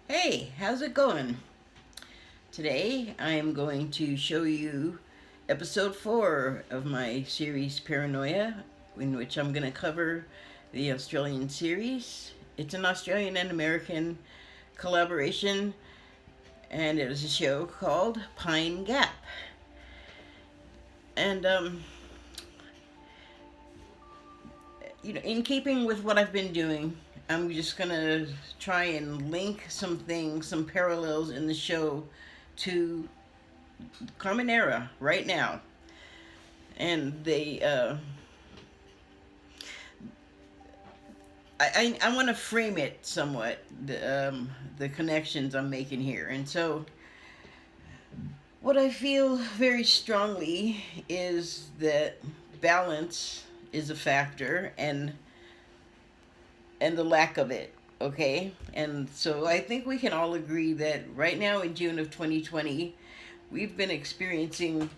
Hey, how's it going? Today I am going to show you episode 4 of my series Paranoia, in which I'm going to cover the Australian series. It's an Australian and American collaboration, and it is a show called Pine Gap. And, in keeping with what I've been doing, I'm just going to try and link some things, some parallels in the show to common era right now. And I want to frame it somewhat, the connections I'm making here. And so, what I feel very strongly is that balance is a factor, and the lack of it. Okay, and so I think we can all agree that right now in June of 2020, we've been experiencing,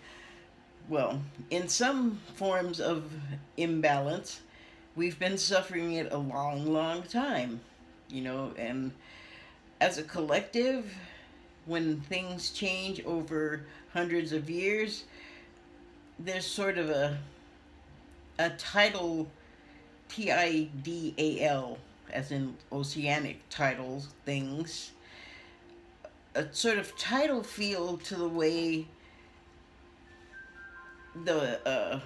well, in some forms of imbalance, we've been suffering it a long, long time, and as a collective, when things change over hundreds of years, there's sort of a tidal, tidal, as in oceanic tidal things, a sort of tidal feel to the way the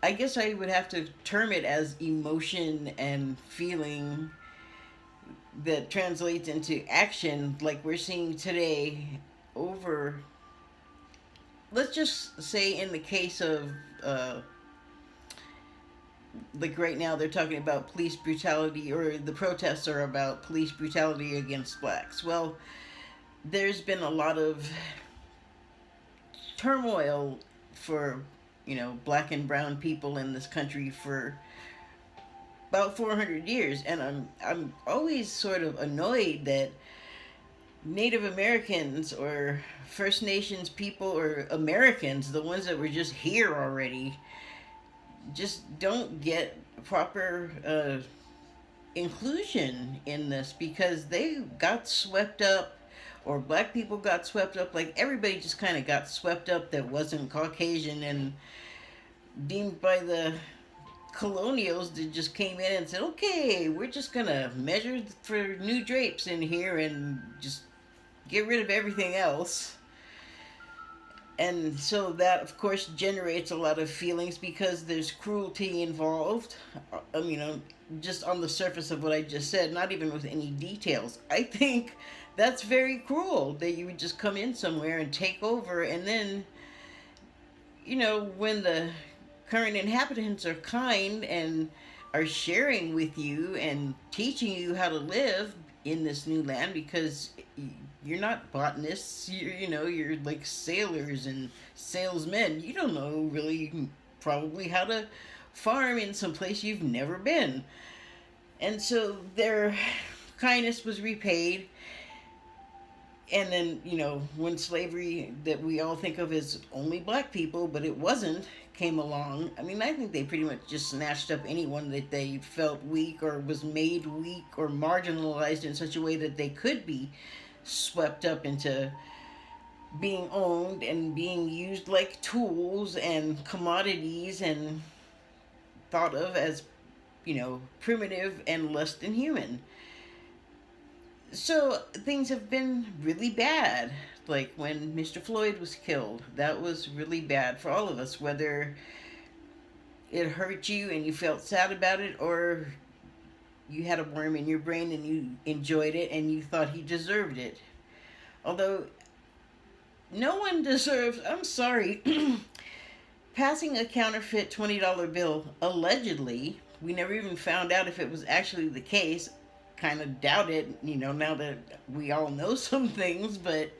I guess I would have to term it as emotion and feeling that translates into action, like we're seeing today over, let's just say, in the case of, like right now, they're talking about police brutality, or the protests are about police brutality against blacks. Well, there's been a lot of turmoil for, black and brown people in this country for about 400 years, and I'm always sort of annoyed that Native Americans or First Nations people or Americans, the ones that were just here already, just don't get proper inclusion in this, because they got swept up, or black people got swept up, like everybody just kind of got swept up that wasn't Caucasian, and deemed by the colonials that just came in and said, okay, we're just gonna measure for new drapes in here and just get rid of everything else. And so that, of course, generates a lot of feelings because there's cruelty involved. Just on the surface of what I just said, not even with any details. I think that's very cruel that you would just come in somewhere and take over, and then, when the current inhabitants are kind and are sharing with you and teaching you how to live in this new land, because you're not botanists, you're like sailors and salesmen. You don't know really probably how to farm in some place you've never been. And so their kindness was repaid. And then, when slavery, that we all think of as only black people, but it wasn't, came along, I think they pretty much just snatched up anyone that they felt weak or was made weak or marginalized in such a way that they could be swept up into being owned and being used like tools and commodities and thought of as, primitive and less than human. So things have been really bad. Like when Mr. Floyd was killed, that was really bad for all of us, whether it hurt you and you felt sad about it, or you had a worm in your brain and you enjoyed it and you thought he deserved it. Although no one deserves, I'm sorry, passing a counterfeit $20 bill, allegedly, we never even found out if it was actually the case. Kind of doubt it, now that we all know some things, but,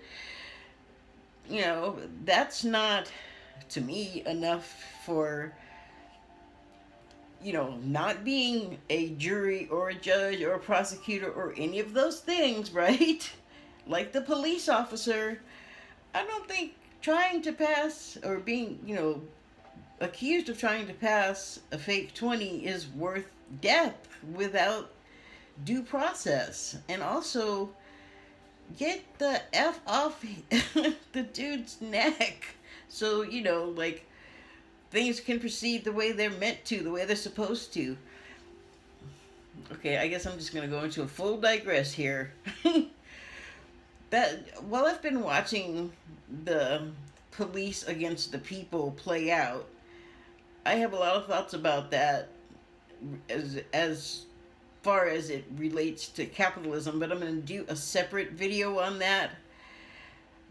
that's not, to me, enough for, not being a jury or a judge or a prosecutor or any of those things, right? Like the police officer, I don't think trying to pass, or being, accused of trying to pass a fake 20 is worth death without due process, and also get the F off the dude's neck. So, like, things can proceed the way they're meant to, the way they're supposed to. Okay, I guess I'm just going to go into a full digress here. While I've been watching the police against the people play out, I have a lot of thoughts about that as far as it relates to capitalism, but I'm going to do a separate video on that.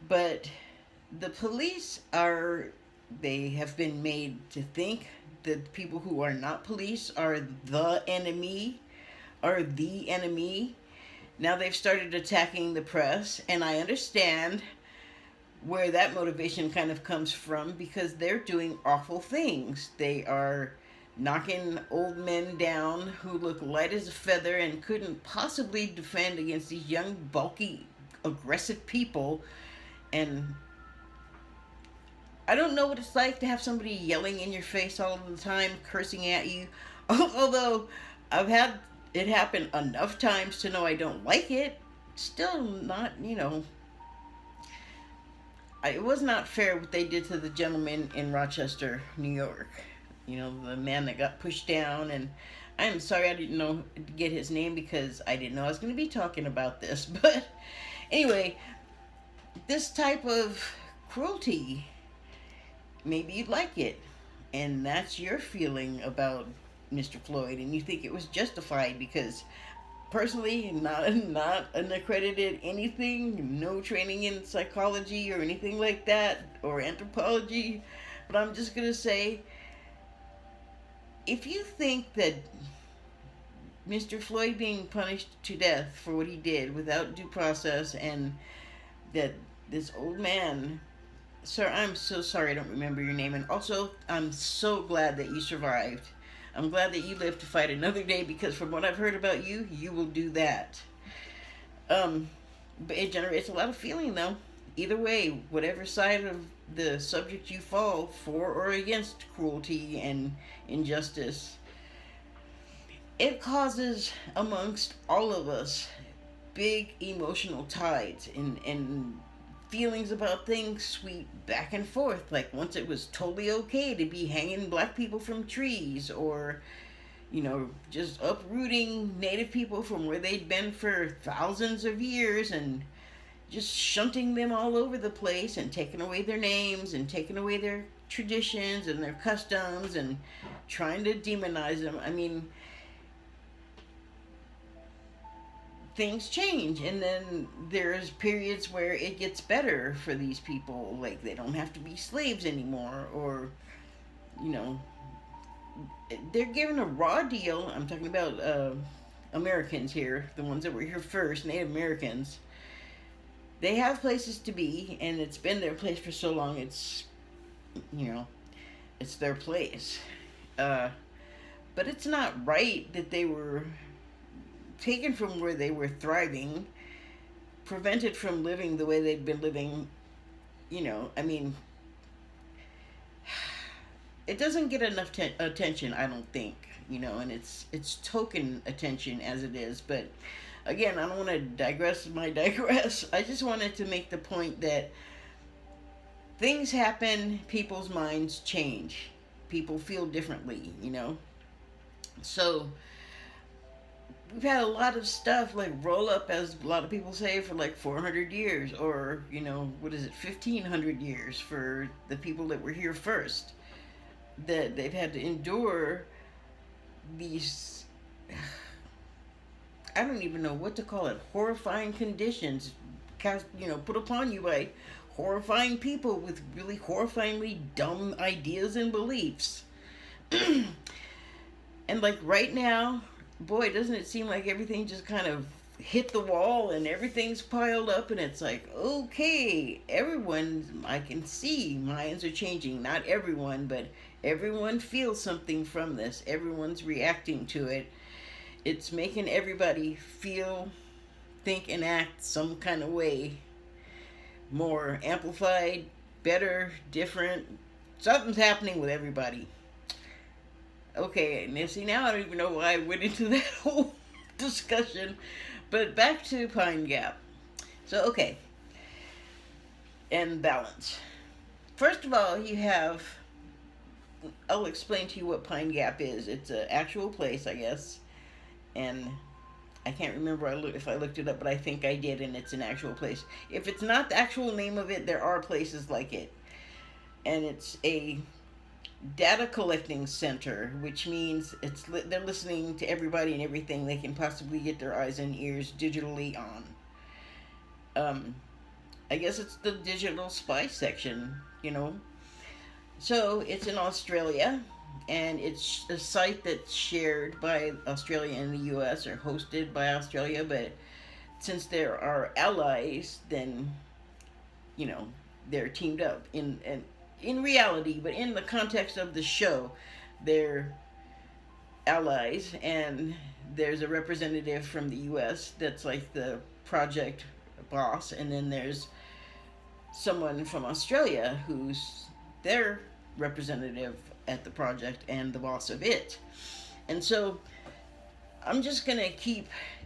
But the police they have been made to think that people who are not police are the enemy, Now they've started attacking the press, and I understand where that motivation kind of comes from, because they're doing awful things. They are knocking old men down who look light as a feather and couldn't possibly defend against these young, bulky, aggressive people. And I don't know what it's like to have somebody yelling in your face all the time, cursing at you. Although I've had it happen enough times to know I don't like it. Still not, it was not fair what they did to the gentleman in Rochester, New York. The man that got pushed down. And I'm sorry I didn't get his name, because I didn't know I was going to be talking about this. But anyway, this type of cruelty, maybe you'd like it. And that's your feeling about Mr. Floyd. And you think it was justified, because personally, not an accredited anything, no training in psychology or anything like that, or anthropology, but I'm just going to say, if you think that Mr. Floyd being punished to death for what he did without due process, and that this old man, sir, I'm so sorry I don't remember your name, and also I'm so glad that you survived. I'm glad that you live to fight another day, because from what I've heard about you, you will do that. But it generates a lot of feeling, though. Either way, whatever side of the subject you fall for or against cruelty and injustice, it causes amongst all of us big emotional tides, and feelings about things sweep back and forth. Like, once it was totally okay to be hanging black people from trees, or just uprooting native people from where they'd been for thousands of years, and just shunting them all over the place, and taking away their names, and taking away their traditions and their customs, and trying to demonize them. I mean, things change, and then there's periods where it gets better for these people. Like, they don't have to be slaves anymore, or they're given a raw deal. I'm talking about Americans here, the ones that were here first, Native Americans. They have places to be, and it's been their place for so long. It's it's their place, but it's not right that they were taken from where they were thriving, prevented from living the way they'd been living. I mean, it doesn't get enough attention, I don't think, and it's token attention as it is. But again, I don't want to digress. I just wanted to make the point that things happen, people's minds change, people feel differently, So we've had a lot of stuff like roll up, as a lot of people say, for like 400 years, or 1500 years for the people that were here first, that they've had to endure these, I don't even know what to call it, horrifying conditions put upon you by horrifying people with really horrifyingly dumb ideas and beliefs. And like right now, boy, doesn't it seem like everything just kind of hit the wall, and everything's piled up, and it's like, okay, everyone, I can see minds are changing. Not everyone, but everyone feels something from this. Everyone's reacting to it. It's making everybody feel, think, and act some kind of way. More amplified, better, different. Something's happening with everybody. Okay, now see, now I don't even know why I went into that whole discussion. But back to Pine Gap. So, okay, and balance. First of all, you have. I'll explain to you what Pine Gap is. It's an actual place, I guess, and I can't remember if I looked it up, but I think I did, and it's an actual place. If it's not the actual name of it, there are places like it, and it's a data collecting center, which means they're listening to everybody and everything they can possibly get their eyes and ears digitally on. I guess it's the digital spy section, you know. So it's in Australia, and it's a site that's shared by Australia and the U.S. or hosted by Australia. But since there are allies, then you know they're teamed up in reality. But in the context of the show, they're allies, and there's a representative from the U.S. that's like the project boss, and then there's someone from Australia who's their representative at the project and the boss of it. And so I'm just gonna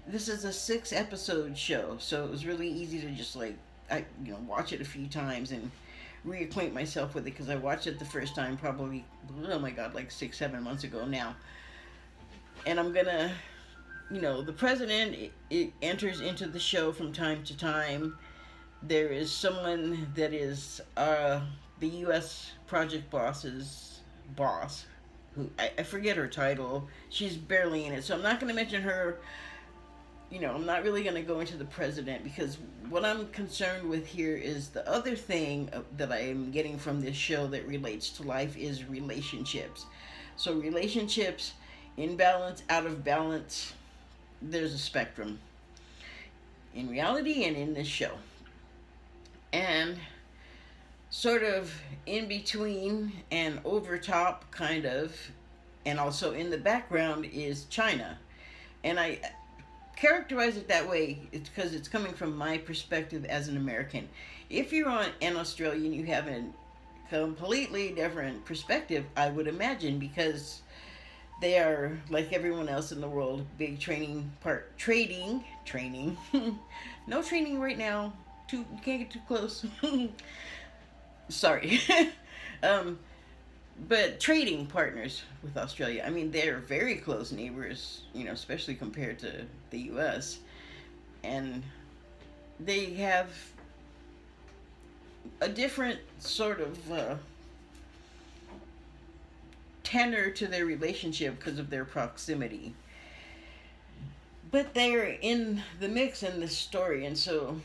this is a 6-episode show, so it was really easy to just watch it a few times and reacquaint myself with it, because I watched it the first time probably, oh my god, like 6-7 months ago now. And I'm gonna, the president it enters into the show from time to time. There is someone that is the U.S. project boss's boss, who I forget her title. She's barely in it, so I'm not going to mention her. I'm not really going to go into the president, because what I'm concerned with here is the other thing that I am getting from this show that relates to life is relationships. So relationships, in balance, out of balance, there's a spectrum in reality and in this show. And sort of in between and over top, kind of, and also in the background is China. And I characterize it that way because it's coming from my perspective as an American. If you're an Australian, you have a completely different perspective, I would imagine, because they are, like everyone else in the world, big training. No training right now. You can't get too close. Sorry. But trading partners with Australia. I mean, they're very close neighbors, especially compared to the U.S. And they have a different sort of tenor to their relationship because of their proximity. But they're in the mix in this story, and so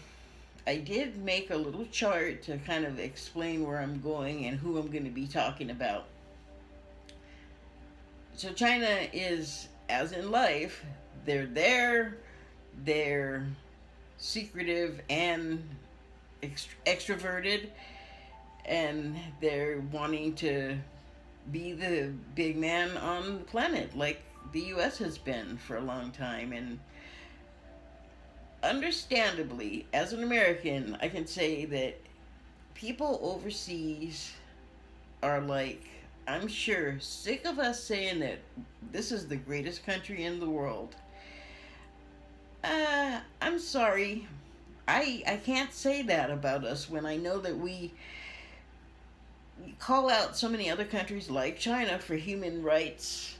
I did make a little chart to kind of explain where I'm going and who I'm going to be talking about. So China is, as in life, they're secretive and extroverted, and they're wanting to be the big man on the planet, like the U.S. has been for a long time. And understandably, as an American, I can say that people overseas are like, I'm sure, sick of us saying that this is the greatest country in the world. I'm sorry. I can't say that about us when I know that we call out so many other countries like China for human rights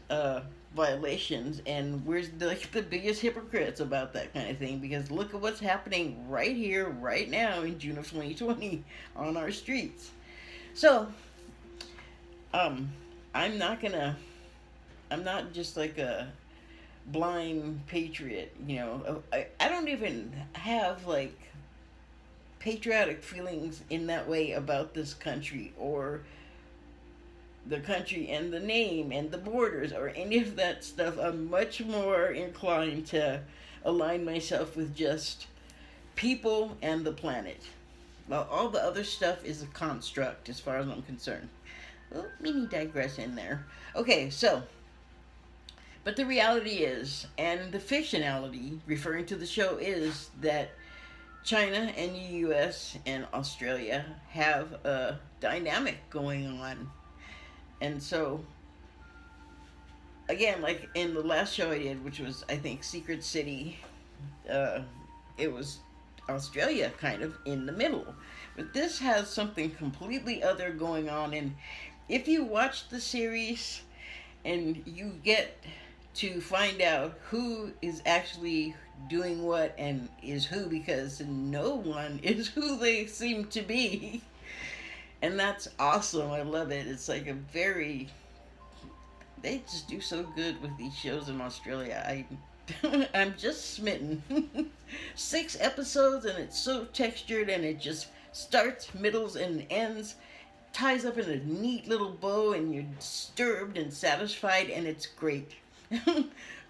violations, and we're the biggest hypocrites about that kind of thing, because look at what's happening right here, right now in June of 2020 on our streets. So, I'm not just like a blind patriot, I don't even have like patriotic feelings in that way about this country, or the country and the name and the borders or any of that stuff. I'm much more inclined to align myself with just people and the planet. Well, all the other stuff is a construct as far as I'm concerned. Well, mini digression there. Okay, so, but the reality is, and the fictionality referring to the show is, that China and the U.S. and Australia have a dynamic going on. And so again, like in the last show I did, which was I think Secret City, uh, it was Australia kind of in the middle. But this has something completely other going on, and if you watch the series and you get to find out who is actually doing what and is who, because no one is who they seem to be. And that's awesome. I love it. It's like a very, they just do so good with these shows in Australia. I'm just smitten. 6 episodes and it's so textured, and it just starts, middles, and ends, ties up in a neat little bow, and you're disturbed and satisfied, and it's great.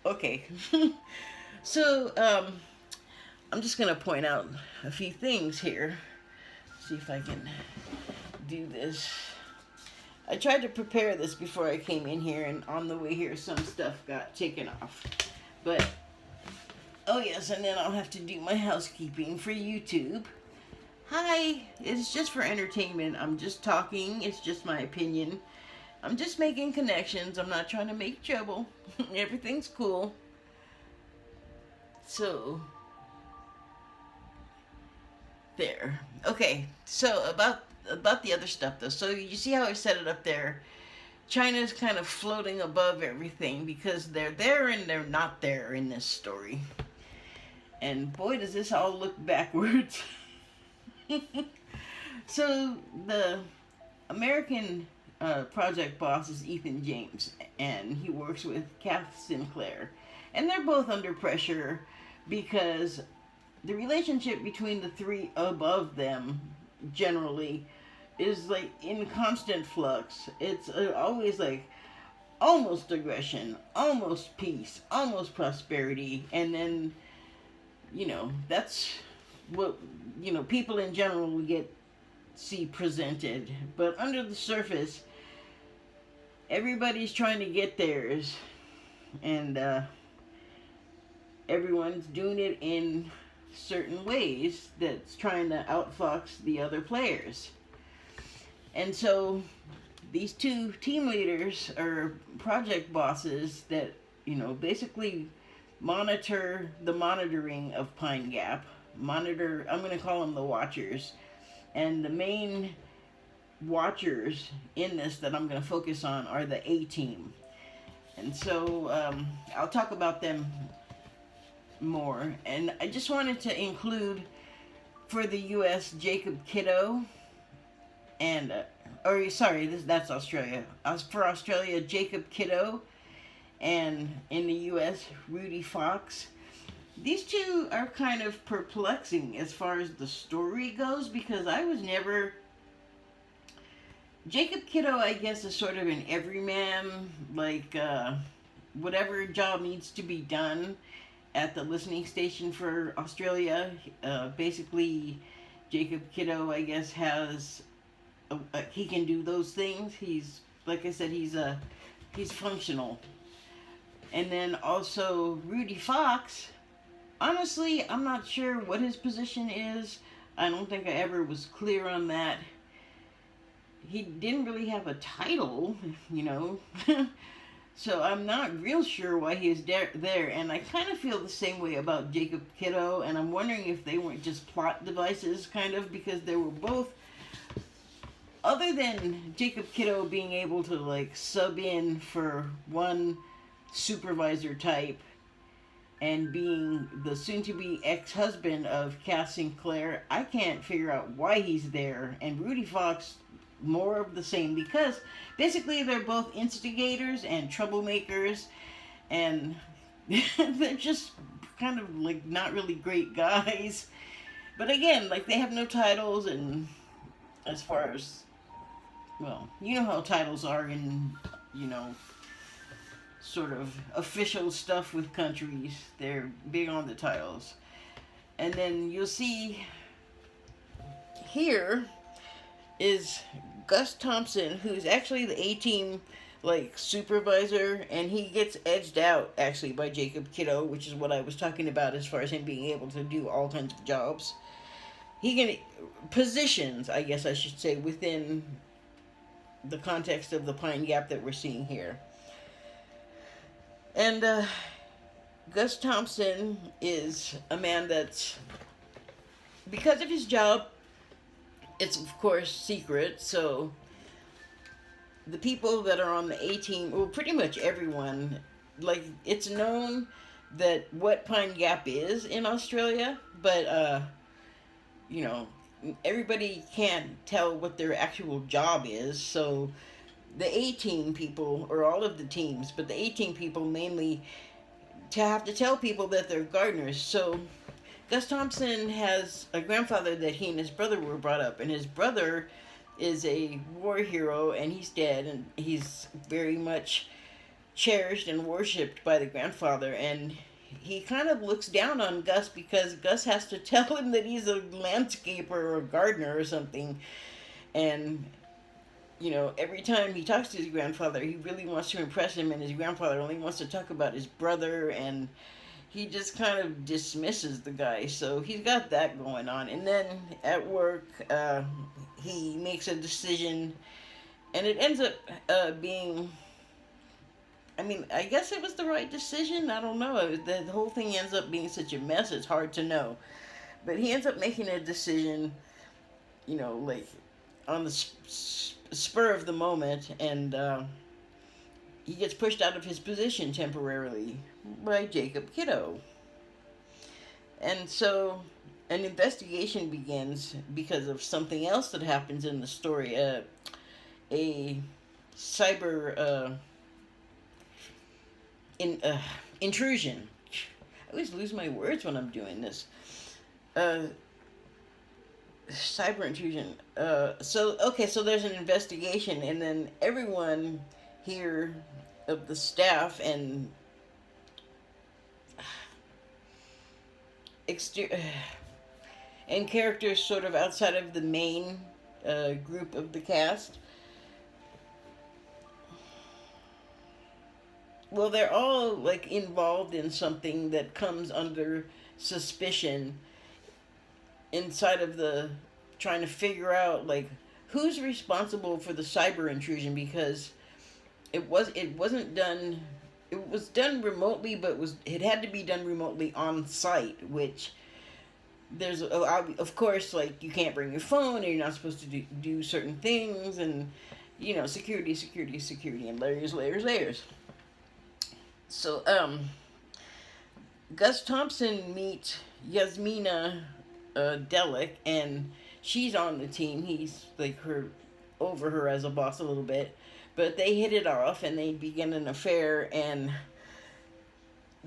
Okay. So, I'm just going to point out a few things here. See if I can do this. I tried to prepare this before I came in here, and on the way here, some stuff got taken off. But, oh yes, and then I'll have to do my housekeeping for YouTube. Hi, it's just for entertainment. I'm just talking. It's just my opinion. I'm just making connections. I'm not trying to make trouble. Everything's cool. So, there. Okay, so about the other stuff though. So you see how I set it up there? China's kind of floating above everything because they're there and they're not there in this story. And boy, does this all look backwards. So the American project boss is Ethan James, and he works with Kath Sinclair, and they're both under pressure because the relationship between the three above them generally is like in constant flux. It's always like almost aggression, almost peace, almost prosperity, and then that's what people in general see presented. But under the surface, everybody's trying to get theirs, and everyone's doing it in certain ways that's trying to outfox the other players. And so these two team leaders are project bosses that basically monitor the monitoring of Pine Gap. I'm going to call them the Watchers. And the main Watchers in this that I'm going to focus on are the A-Team. And so I'll talk about them more. And I just wanted to include for the U.S. Jacob Kiddo and that's Australia. For Australia, Jacob Kiddo, and in the U.S., Rudy Fox. These two are kind of perplexing as far as the story goes, because I was never... Jacob Kiddo, I guess, is sort of an everyman, like whatever job needs to be done at the listening station for Australia. Basically, Jacob Kiddo, I guess, has... he can do those things. He's, like I said, he's functional. And then also Rudy Fox, honestly, I'm not sure what his position is. I don't think I ever was clear on that. He didn't really have a title, so I'm not real sure why he is there. And I kind of feel the same way about Jacob Kiddo, and I'm wondering if they weren't just plot devices, kind of, because they were both... Other than Jacob Kiddo being able to, like, sub in for one supervisor type and being the soon-to-be ex-husband of Cass Sinclair, I can't figure out why he's there. And Rudy Fox, more of the same, because basically they're both instigators and troublemakers, and they're just kind of, like, not really great guys. But again, like, they have no titles, and as far as... Well, you know how titles are in, sort of official stuff with countries. They're big on the titles. And then you'll see here is Gus Thompson, who's actually the A-Team, like, supervisor, and he gets edged out, actually, by Jacob Kiddo, which is what I was talking about as far as him being able to do all kinds of jobs. He can... Positions, I guess I should say, within... the context of the Pine Gap that we're seeing here. And Gus Thompson is a man that's, because of his job, it's of course secret, so the people that are on the A team, well, pretty much everyone, like, it's known that what Pine Gap is in Australia, but, you know, everybody can't tell what their actual job is, so the A team people, or all of the teams, but the A team people mainly to have to tell people that they're gardeners. So Gus Thompson has a grandfather that he and his brother were brought up, and his brother is a war hero, and he's dead, and he's very much cherished and worshipped by the grandfather, and he kind of looks down on Gus because Gus has to tell him that he's a landscaper or a gardener or something. And, you know, every time he talks to his grandfather, he really wants to impress him, and his grandfather only wants to talk about his brother, and he just kind of dismisses the guy. So he's got that going on. And then at work, he makes a decision, and it ends up being, I mean, I guess it was the right decision. I don't know. The whole thing ends up being such a mess, it's hard to know. But he ends up making a decision, you know, like on the spur of the moment, and he gets pushed out of his position temporarily by Jacob Kiddo. And so an investigation begins because of something else that happens in the story. A cyber intrusion. I always lose my words when I'm doing this. Cyber intrusion. So there's an investigation, and then everyone here of the staff and and characters sort of outside of the main group of the cast, well, they're all like involved in something that comes under suspicion inside of the trying to figure out like who's responsible for the cyber intrusion, because it wasn't done, it was done remotely, but it had to be done remotely on site, which there's of course, like, you can't bring your phone, and you're not supposed to do certain things, and you know, security, and layers. So Gus Thompson meets Yasmina Delic, and she's on the team. He's like over her as a boss a little bit, but they hit it off and they begin an affair. And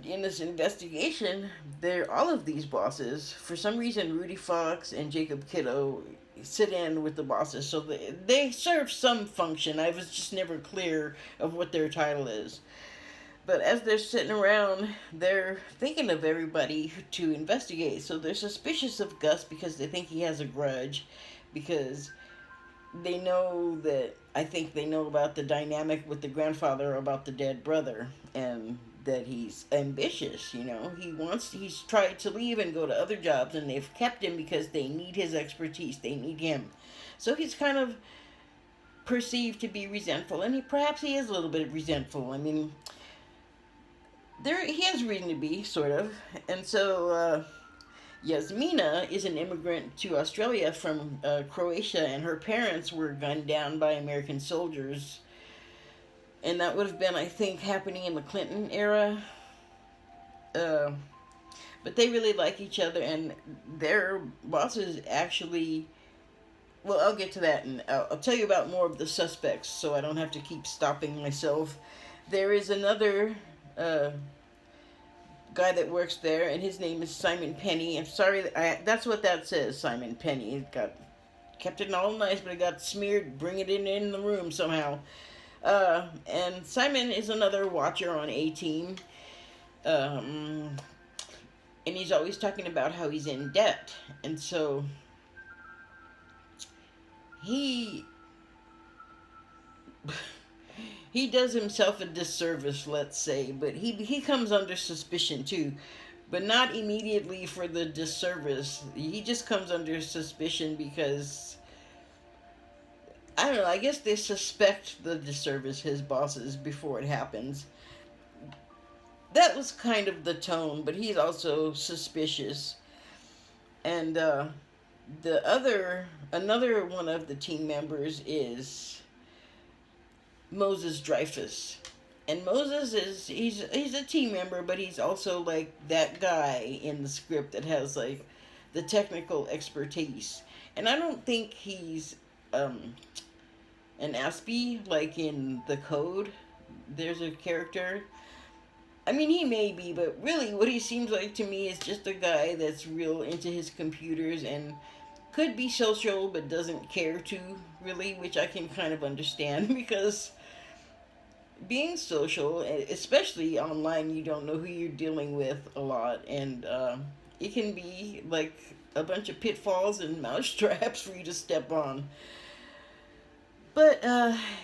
in this investigation, all of these bosses, for some reason, Rudy Fox and Jacob Kiddo sit in with the bosses, so they serve some function. I was just never clear of what their title is. But as they're sitting around, they're thinking of everybody to investigate. So they're suspicious of Gus because they think he has a grudge, because they know that, I think they know about the dynamic with the grandfather about the dead brother, and that he's ambitious, you know. He's tried to leave and go to other jobs, and they've kept him because they need his expertise. They need him. So he's kind of perceived to be resentful, and perhaps he is a little bit resentful. I mean, he has reason to be, sort of. And so Yasmina is an immigrant to Australia from Croatia, and her parents were gunned down by American soldiers. And that would have been, I think, happening in the Clinton era. But they really like each other, and their bosses actually... Well, I'll get to that, and I'll tell you about more of the suspects, so I don't have to keep stopping myself. There is another guy that works there, and his name is Simon Penny. I'm sorry, that's what that says, Simon Penny. It kept it all nice, but it got smeared, bring it in the room somehow. And Simon is another watcher on A-Team. And he's always talking about how he's in debt. And so he does himself a disservice, let's say, but he comes under suspicion too, but not immediately for the disservice. He just comes under suspicion because, I don't know, I guess they suspect the disservice, his bosses, before it happens. that was kind of the tone, but he's also suspicious. And another one of the team members is Moses Dreyfus. And Moses he's a team member, but he's also like that guy in the script that has like the technical expertise. And I don't think he's an Aspie like in the code. There's a character. I mean, he may be, but really, what he seems like to me is just a guy that's real into his computers and could be social, but doesn't care to really, which I can kind of understand because being social, especially online, you don't know who you're dealing with a lot, and it can be like a bunch of pitfalls and mousetraps for you to step on. But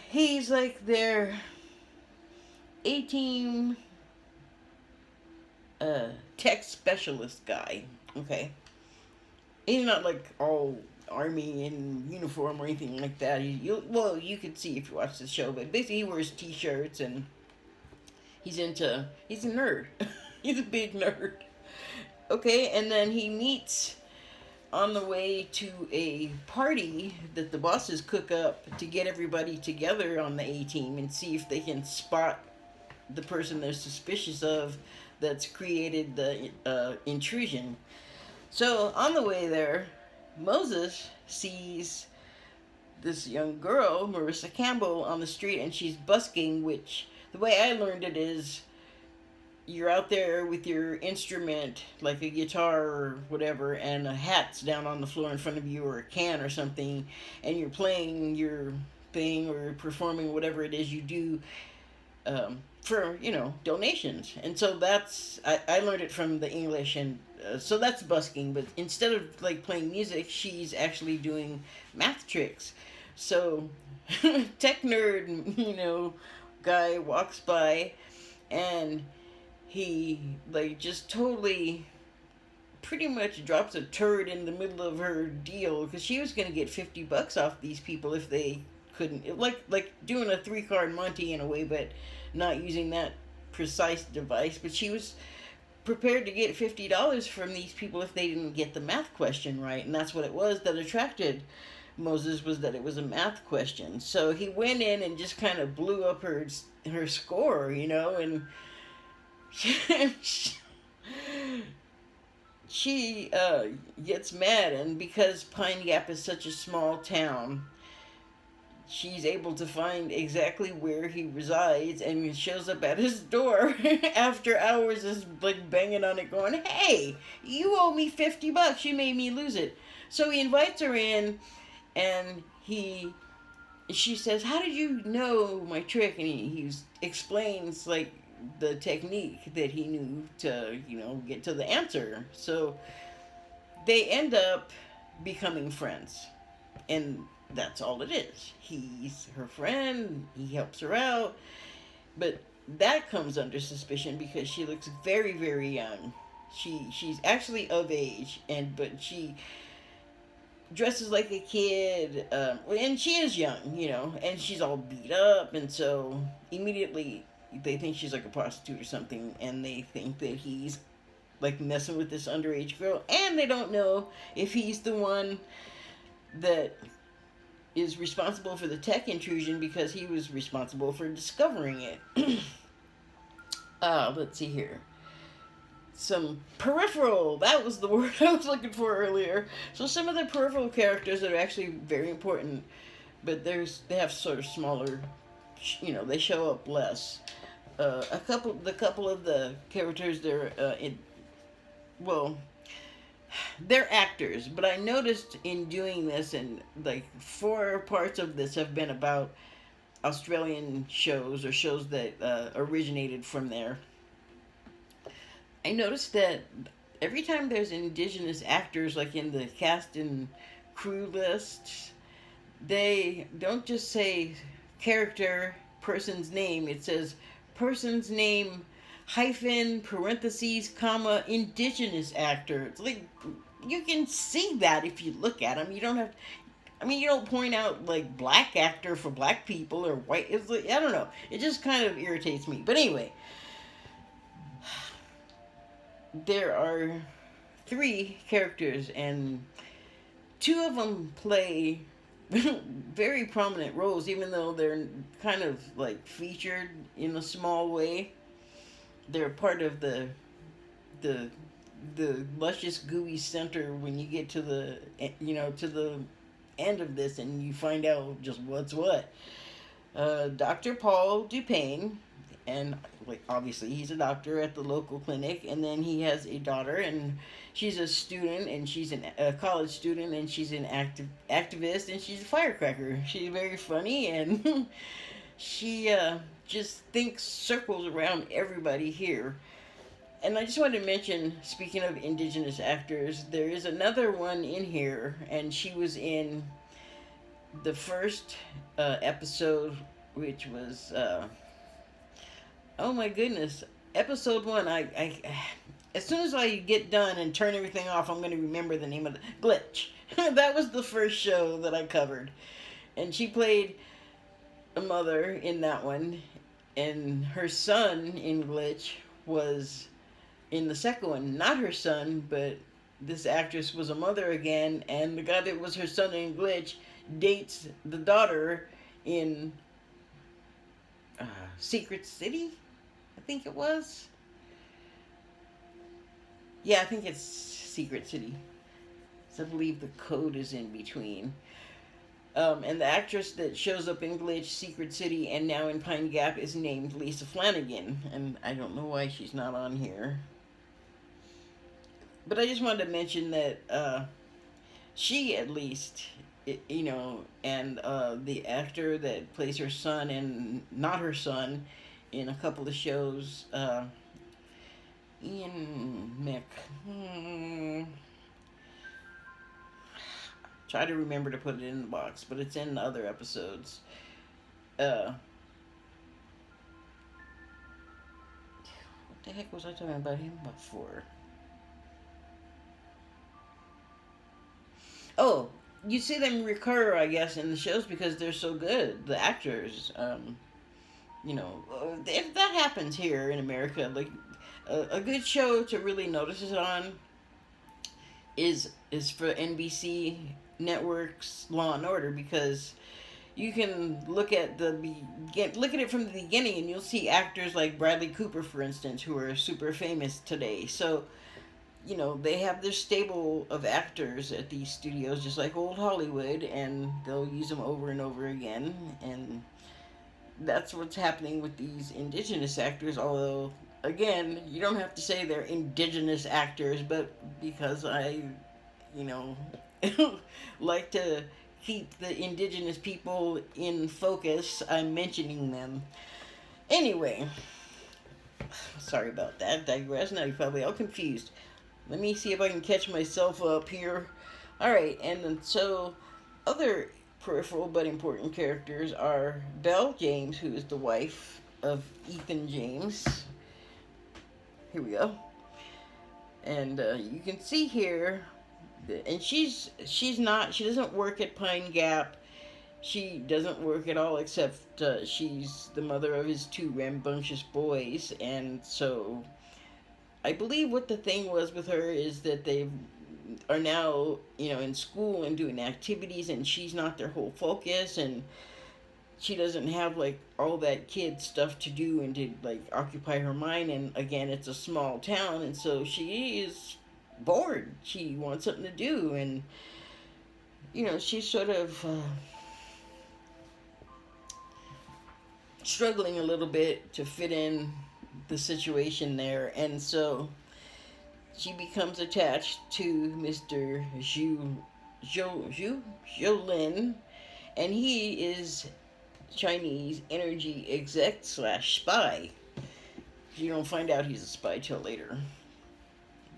he's like their A-team tech specialist guy. Okay, he's not like all army in uniform or anything like that. Well, you could see if you watch the show, but basically he wears t-shirts and he's a nerd. He's a big nerd. Okay, and then he meets on the way to a party that the bosses cook up to get everybody together on the A-team and see if they can spot the person they're suspicious of that's created the intrusion. So on the way there, Moses sees this young girl, Marissa Campbell, on the street, and she's busking, which the way I learned it is you're out there with your instrument, like a guitar or whatever, and a hat's down on the floor in front of you, or a can or something, and you're playing your thing or performing whatever it is you do for, donations. And so I learned it from the English, and so that's busking, but instead of like playing music, she's actually doing math tricks. So tech nerd, guy walks by, and he like just totally pretty much drops a turd in the middle of her deal, because she was going to get $50 off these people if they couldn't, like doing a 3-card Monty in a way, but not using that precise device. But she was prepared to get $50 from these people if they didn't get the math question right, and that's what it was that attracted Moses, was that it was a math question. So he went in and just kind of blew up her score, and she gets mad, and because Pine Gap is such a small town, she's able to find exactly where he resides and shows up at his door after hours, is like banging on it going, "Hey, you owe me $50. You made me lose it." So he invites her in, and she says, "How did you know my trick?" And he explains like the technique that he knew to, get to the answer. So they end up becoming friends. And that's all it is. He's her friend, he helps her out. But that comes under suspicion because she looks very, very young. She's actually of age, but she dresses like a kid, and she is young, and she's all beat up, and so immediately they think she's like a prostitute or something, and they think that he's like messing with this underage girl, and they don't know if he's the one that is responsible for the tech intrusion, because he was responsible for discovering it. Let's see here. Some peripheral, that was the word I was looking for earlier. So some of the peripheral characters that are actually very important, but they have sort of smaller, they show up less. The couple of the characters, they're actors, but I noticed in doing this, and like 4 parts of this have been about Australian shows or shows that originated from there. I noticed that every time there's Indigenous actors, like in the cast and crew lists, they don't just say character, person's name. It says person's name hyphen, parentheses, comma, Indigenous actor. It's like, you can see that if you look at them. You don't have, you don't point out like black actor for black people or white. It's like, I don't know. It just kind of irritates me. But anyway, there are three characters, and two of them play very prominent roles, even though they're kind of like featured in a small way. They're part of the the luscious gooey center when you get to the to the end of this and you find out just what's what. Dr. Paul Dupain, and like obviously he's a doctor at the local clinic, and then he has a daughter, and she's a student, and she's a college student, and she's an activist, and she's a firecracker. She's very funny, and she just thinks circles around everybody here. And I just wanted to mention, speaking of indigenous actors, there is another one in here, and she was in the first episode, which was oh my goodness, episode one. I as soon as I get done and turn everything off, I'm going to remember the name of the Glitch. That was the first show that I covered, and she played a mother in that one, and her son in Glitch was in the second one. Not her son, but this actress was a mother again, and the guy that was her son in Glitch dates the daughter in Secret City, I think it was. Yeah, I think it's Secret City. So I believe the code is in between. And the actress that shows up in Glitch, Secret City, and now in Pine Gap is named Lisa Flanagan. And I don't know why she's not on here. But I just wanted to mention that she, at least, and the actor that plays her son and not her son in a couple of shows, Ian Mick. Try to remember to put it in the box, but it's in other episodes. What the heck was I talking about him before? Oh, you see them recur, I guess, in the shows because they're so good. The actors, if that happens here in America, like a good show to really notice it on is for NBC Network's Law and Order, because you can look at it from the beginning and you'll see actors like Bradley Cooper, for instance, who are super famous today. So they have their stable of actors at these studios, just like old Hollywood, and they'll use them over and over again. And that's what's happening with these indigenous actors, although, again, you don't have to say they're indigenous actors, but because I, like to keep the indigenous people in focus, I'm mentioning them. Anyway, sorry about that. Digress. Now you're probably all confused. Let me see if I can catch myself up here. Alright, and so other peripheral but important characters are Belle James, who is the wife of Ethan James. Here we go. And you can see here, and she doesn't work at Pine Gap. She doesn't work at all, except she's the mother of his two rambunctious boys, and so I believe what the thing was with her is that they are now, in school and doing activities, and she's not their whole focus, and she doesn't have, like, all that kid stuff to do and to, like, occupy her mind, and again, it's a small town, and so she is bored. She wants something to do, and, she's sort of struggling a little bit to fit in the situation there, and so she becomes attached to Mr. Zhou Lin, and he is Chinese energy exec / spy. You don't find out he's a spy till later.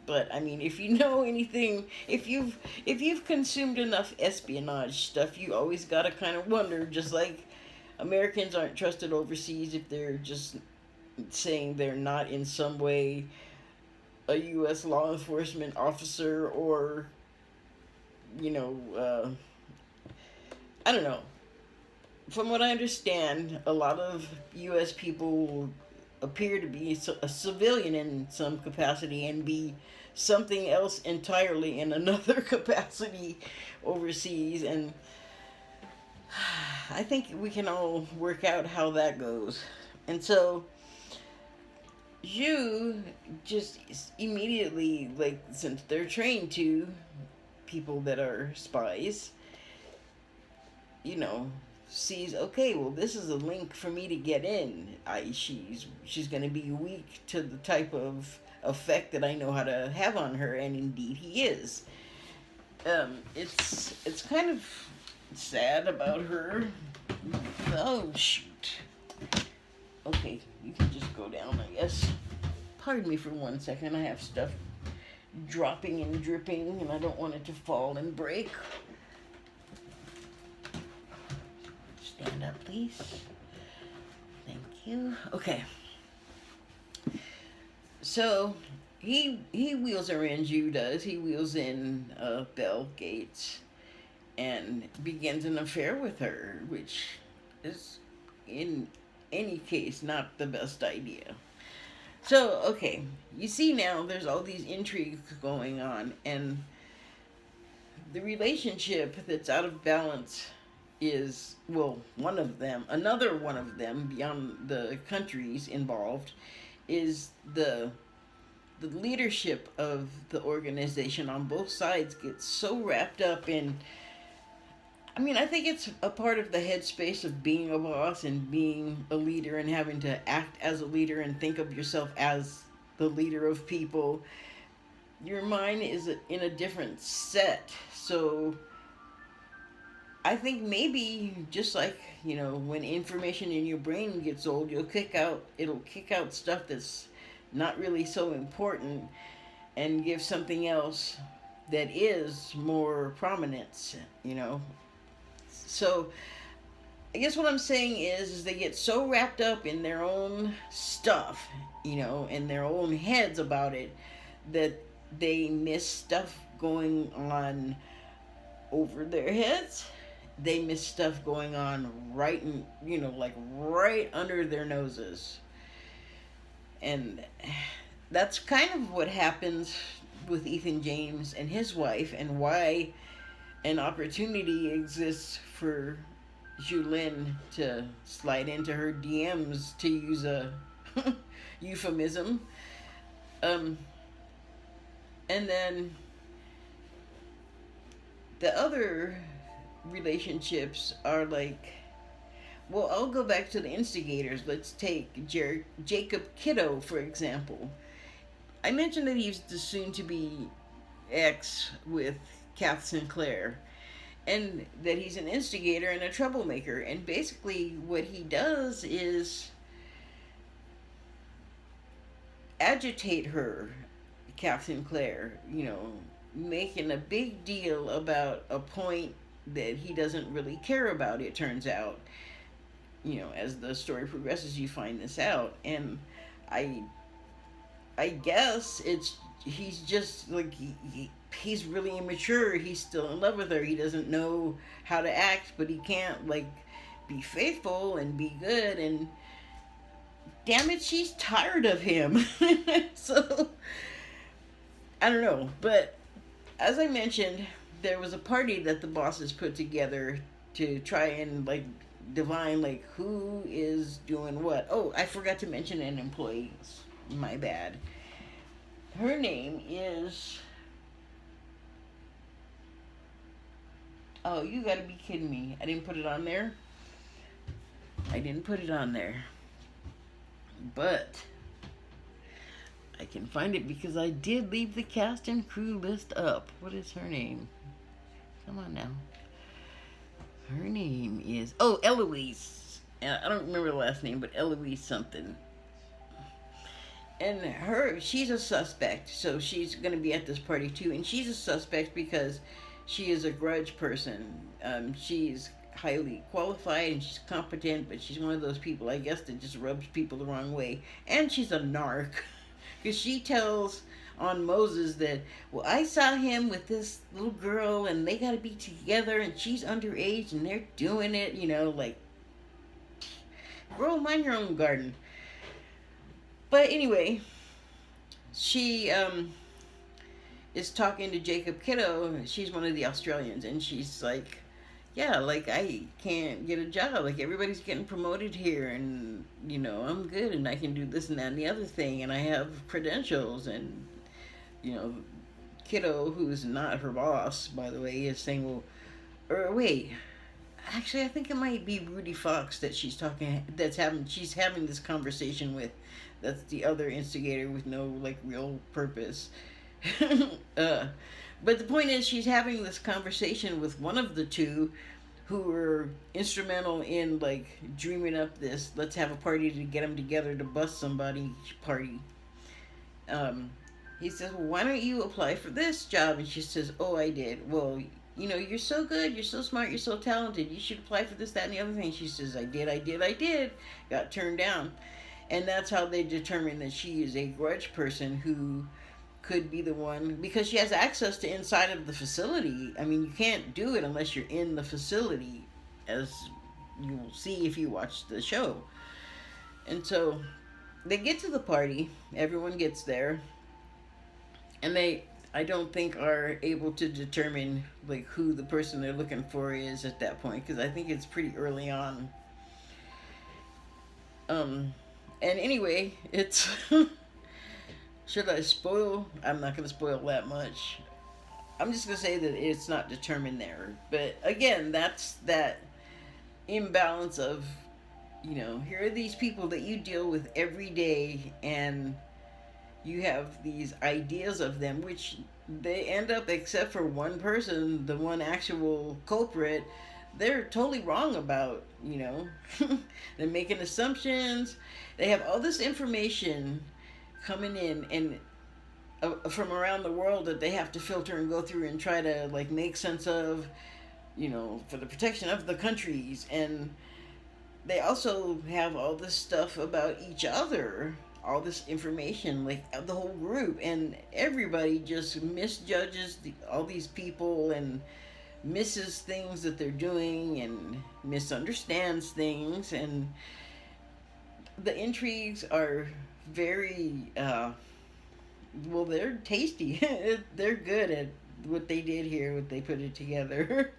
But I mean, if you know anything, if you've consumed enough espionage stuff, you always gotta kind of wonder, just like Americans aren't trusted overseas if they're just saying they're not in some way a U.S. law enforcement officer, or, I don't know. From what I understand, a lot of U.S. people appear to be a civilian in some capacity and be something else entirely in another capacity overseas. And I think we can all work out how that goes. And so you just immediately, like, since they're trained to people that are spies, you know, sees, okay, well, this is a link for me to get in. She's going to be weak to the type of effect that I know how to have on her, and indeed he is. It's kind of sad about her. Oh shoot. Okay, you can just go down, I guess. Pardon me for 1 second. I have stuff dropping and dripping, and I don't want it to fall and break. Stand up, please. Thank you. Okay. So he wheels her in. Jew does. He wheels in Belle Gates and begins an affair with her, which is in any case not the best idea. So, okay, you see now there's all these intrigues going on, and the relationship that's out of balance is, well, another one of them, beyond the countries involved, is the leadership of the organization on both sides gets so wrapped up in, I mean, I think it's a part of the headspace of being a boss and being a leader and having to act as a leader and think of yourself as the leader of people. Your mind is in a different set. So I think maybe just like, you know, when information in your brain gets old, it'll kick out stuff that's not really so important and give something else that is more prominence, you know. So I guess what I'm saying is they get so wrapped up in their own stuff, you know, in their own heads about it, that they miss stuff going on over their heads. They miss stuff going on right in, you know, like right under their noses. And that's kind of what happens with Ethan James and his wife, and why an opportunity exists for Julin to slide into her DMs, to use a euphemism. And then the other relationships are like, well, I'll go back to the instigators. Let's take Jacob Kiddo, for example. I mentioned that he's the soon-to-be ex with Kath Sinclair, and that he's an instigator and a troublemaker. And basically what he does is agitate her, Kath Sinclair, you know, making a big deal about a point that he doesn't really care about, it turns out. You know, as the story progresses, you find this out. And I guess he's just like, he's really immature. He's still in love with her. He doesn't know how to act, but he can't, like, be faithful and be good. And damn it, she's tired of him. So I don't know, but as I mentioned, there was a party that the bosses put together to try and, like, divine, like, who is doing what. Oh, I forgot to mention an employee. My bad. Her name is... Oh, you gotta be kidding me. I didn't put it on there. But I can find it because I did leave the cast and crew list up. What is her name? Come on now. Her name is... Oh, Eloise. I don't remember the last name, but Eloise something. And she's a suspect, so she's going to be at this party too. And she's a suspect because she is a grudge person. She's highly qualified and she's competent, but she's one of those people, I guess, that just rubs people the wrong way. And she's a narc, because she tells on Moses that, well, I saw him with this little girl and they got to be together and she's underage and they're doing it, you know, like, girl, mind your own garden. But anyway, she is talking to Jacob Kiddo. She's one of the Australians, and she's like, yeah, like I can't get a job. Like everybody's getting promoted here, and I'm good, and I can do this and that and the other thing, and I have credentials, and you know, Kiddo, who's not her boss, by the way, is saying, well, or wait, actually, I think it might be Rudy Fox that she's having this conversation with. That's the other instigator with no like real purpose. uh, but the point is, she's having this conversation with one of the two who were instrumental in like dreaming up this let's have a party to get them together to bust somebody party. Um, he says, well, why don't you apply for this job? And she says, oh, I did. Well, you're so good, you're so smart, you're so talented, you should apply for this, that, and the other thing. She says, I did. Got turned down. And that's how they determine that she is a grudge person who could be the one, because she has access to inside of the facility. I mean, you can't do it unless you're in the facility, as you will see if you watch the show. And so they get to the party, everyone gets there, and they, I don't think, are able to determine like who the person they're looking for is at that point, because I think it's pretty early on. And anyway, it's should I spoil? I'm not going to spoil that much. I'm just going to say that it's not determined there. But again, that's that imbalance of, here are these people that you deal with every day, and you have these ideas of them, which they end up, except for one person, the one actual culprit, they're totally wrong about. They're making assumptions. They have all this information coming in, and from around the world, that they have to filter and go through and try to like make sense of, for the protection of the countries. And they also have all this stuff about each other, all this information, like the whole group, and everybody just misjudges all these people and misses things that they're doing and misunderstands things. And the intrigues are very well, they're tasty. They're good at what they did here, what they put it together.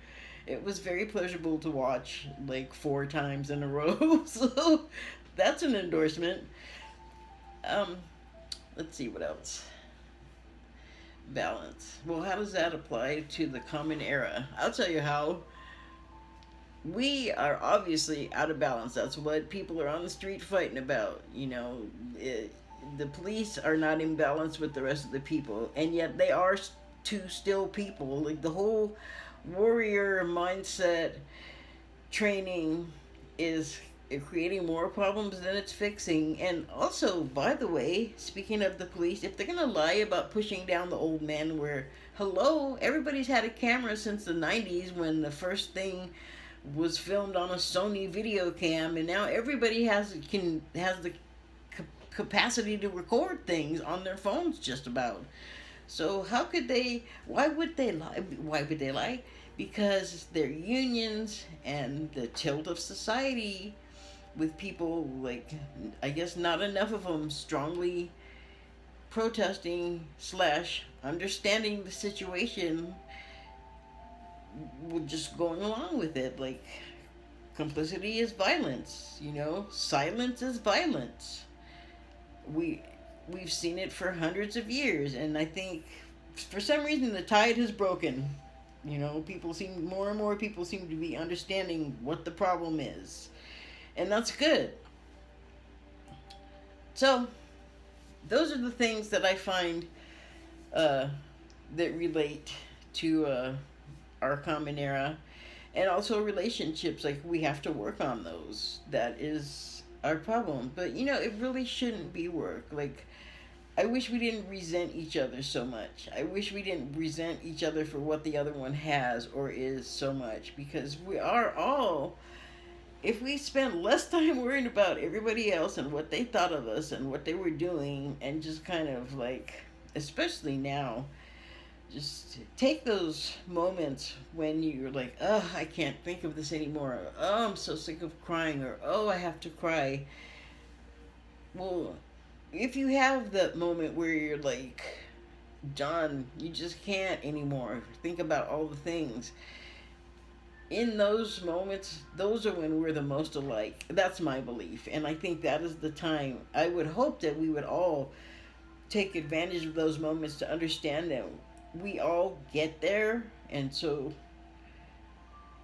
It was very pleasurable to watch like 4 times in a row. So that's an endorsement. Let's see what else. Balance. Well, how does that apply to the common era? I'll tell you how. We are obviously out of balance. That's what people are on the street fighting about. The police are not in balance with the rest of the people, and yet they are still people. Like the whole warrior mindset training is creating more problems than it's fixing. And also, by the way, speaking of the police, if they're gonna lie about pushing down the old men, where hello, everybody's had a camera since the 90s when the first thing was filmed on a Sony video cam, and now everybody has the capacity to record things on their phones just about. So how could they, why would they lie? Because their unions and the tilt of society with people, like, I guess not enough of them strongly protesting / understanding the situation, just going along with it. Like, complicity is violence, silence is violence. We've seen it for hundreds of years, and I think for some reason the tide has broken. More and more people seem to be understanding what the problem is, and that's good. So those are the things that I find that relate to our common era, and also relationships. Like, we have to work on those. That is our problem. But it really shouldn't be work. Like, I wish we didn't resent each other so much. I wish we didn't resent each other for what the other one has or is so much, because we are all, if we spent less time worrying about everybody else and what they thought of us and what they were doing, and just kind of like, especially now, just take those moments when you're like, oh, I can't think of this anymore, or, oh, I'm so sick of crying, or oh, I have to cry. Well, if you have that moment where you're like, John, you just can't anymore. Think about all the things. In those moments, those are when we're the most alike. That's my belief. And I think that is the time. I would hope that we would all take advantage of those moments to understand that we all get there. And so,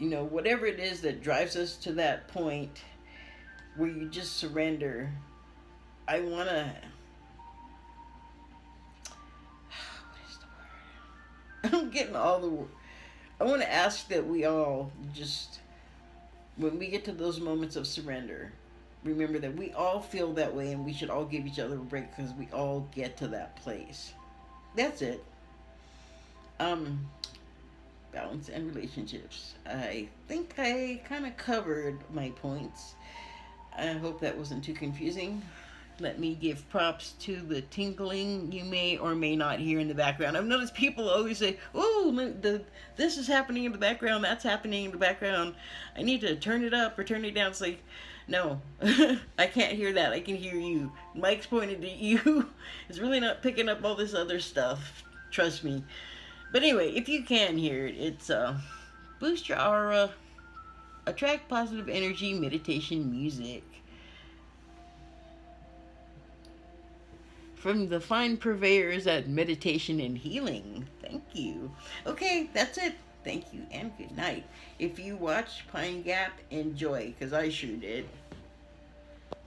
whatever it is that drives us to that point where you just surrender, I want to. What is the word? I'm getting all the. I want to ask that we all just, when we get to those moments of surrender, remember that we all feel that way and we should all give each other a break because we all get to that place. That's it. Balance and relationships. I think I kind of covered my points. I hope that wasn't too confusing. Let me give props to the tinkling you may or may not hear in the background. I've noticed people always say, "Oh, this is happening in the background. That's happening in the background. I need to turn it up or turn it down." It's like, no, I can't hear that. I can hear you. Mike's pointed at you. It's really not picking up all this other stuff. Trust me. But anyway, if you can hear it, it's boost your aura, attract positive energy, meditation music. From the fine purveyors at Meditation and Healing. Thank you. Okay, that's it. Thank you and good night. If you watch Pine Gap, enjoy, because I sure did.